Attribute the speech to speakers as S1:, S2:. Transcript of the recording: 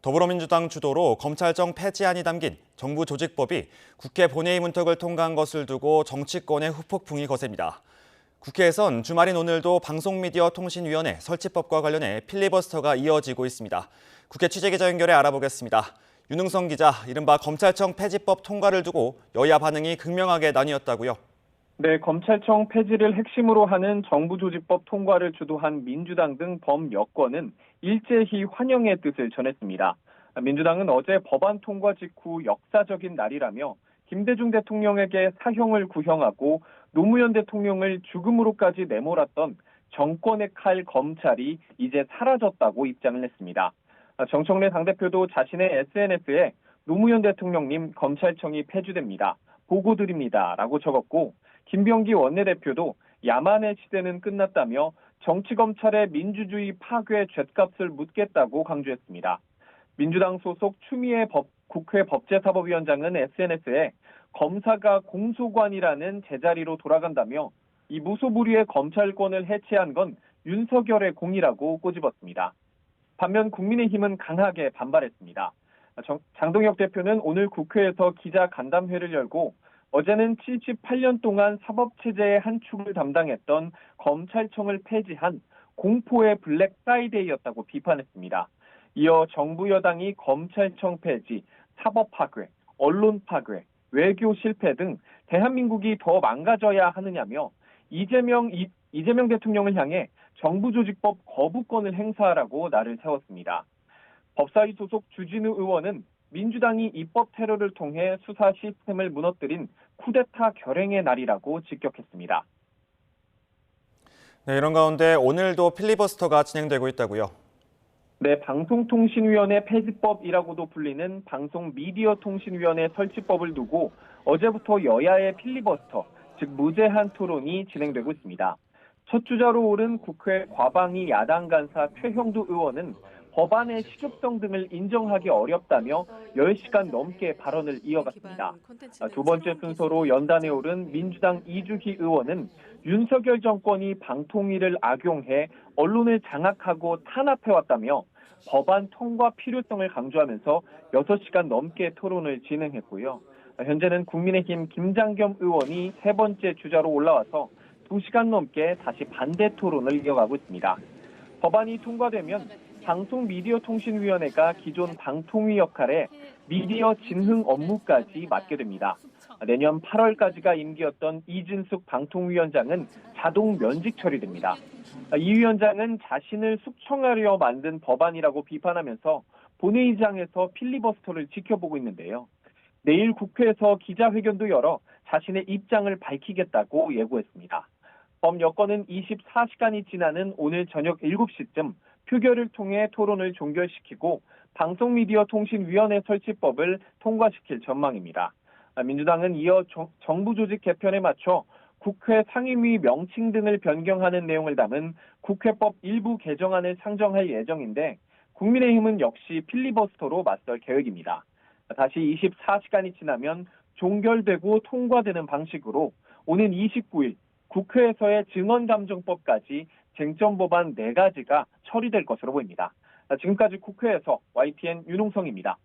S1: 더불어민주당 주도로 검찰청 폐지안이 담긴 정부 조직법이 국회 본회의 문턱을 통과한 것을 두고 정치권의 후폭풍이 거셉니다. 국회에선 주말인 오늘도 방송미디어통신위원회 설치법과 관련해 필리버스터가 이어지고 있습니다. 국회 취재기자 연결해 알아보겠습니다. 윤흥성 기자, 이른바 검찰청 폐지법 통과를 두고 여야 반응이 극명하게 나뉘었다고요?
S2: 네, 검찰청 폐지를 핵심으로 하는 정부조직법 통과를 주도한 민주당 등 범여권은 일제히 환영의 뜻을 전했습니다. 민주당은 어제 법안 통과 직후 역사적인 날이라며 김대중 대통령에게 사형을 구형하고 노무현 대통령을 죽음으로까지 내몰았던 정권의 칼 검찰이 이제 사라졌다고 입장을 냈습니다. 정청래 당대표도 자신의 SNS에 노무현 대통령님 검찰청이 폐지됩니다. 보고드립니다. 라고 적었고 김병기 원내대표도 야만의 시대는 끝났다며 정치검찰의 민주주의 파괴 죗값을 묻겠다고 강조했습니다. 민주당 소속 추미애 국회 법제사법위원장은 SNS에 검사가 공소관이라는 제자리로 돌아간다며 이 무소불위의 검찰권을 해체한 건 윤석열의 공이라고 꼬집었습니다. 반면 국민의힘은 강하게 반발했습니다. 장동혁 대표는 오늘 국회에서 기자 간담회를 열고 어제는 78년 동안 사법체제의 한 축을 담당했던 검찰청을 폐지한 공포의 블랙 프라이데이였다고 비판했습니다. 이어 정부 여당이 검찰청 폐지, 사법 파괴, 언론 파괴, 외교 실패 등 대한민국이 더 망가져야 하느냐며 이재명 대통령을 향해 정부조직법 거부권을 행사하라고 날을 세웠습니다. 법사위 소속 주진우 의원은 민주당이 입법 테러를 통해 수사 시스템을 무너뜨린 쿠데타 결행의 날이라고 직격했습니다.
S1: 네, 이런 가운데 오늘도 필리버스터가 진행되고 있다고요?
S2: 네, 방송통신위원회 폐지법이라고도 불리는 방송미디어통신위원회 설치법을 두고 어제부터 여야의 필리버스터, 즉 무제한 토론이 진행되고 있습니다. 첫 주자로 오른 국회 과방위 야당 간사 최형두 의원은 법안의 시급성 등을 인정하기 어렵다며 10시간 넘게 발언을 이어갔습니다. 두 번째 순서로 연단에 오른 민주당 이주희 의원은 윤석열 정권이 방통위를 악용해 언론을 장악하고 탄압해왔다며 법안 통과 필요성을 강조하면서 6시간 넘게 토론을 진행했고요. 현재는 국민의힘 김장겸 의원이 세 번째 주자로 올라와서 2시간 넘게 다시 반대 토론을 이어가고 있습니다. 법안이 통과되면 방송미디어통신위원회가 기존 방통위 역할에 미디어 진흥 업무까지 맡게 됩니다. 내년 8월까지가 임기였던 이진숙 방통위원장은 자동 면직 처리됩니다. 이 위원장은 자신을 숙청하려 만든 법안이라고 비판하면서 본회의장에서 필리버스터를 지켜보고 있는데요. 내일 국회에서 기자회견도 열어 자신의 입장을 밝히겠다고 예고했습니다. 범여권은 24시간이 지나는 오늘 저녁 7시쯤 표결을 통해 토론을 종결시키고 방송미디어통신위원회 설치법을 통과시킬 전망입니다. 민주당은 이어 정부조직 개편에 맞춰 국회 상임위 명칭 등을 변경하는 내용을 담은 국회법 일부 개정안을 상정할 예정인데 국민의힘은 역시 필리버스터로 맞설 계획입니다. 다시 24시간이 지나면 종결되고 통과되는 방식으로 오는 29일 국회에서의 증언감정법까지 쟁점 법안 4가지가 처리될 것으로 보입니다. 지금까지 국회에서 YTN 윤홍성입니다.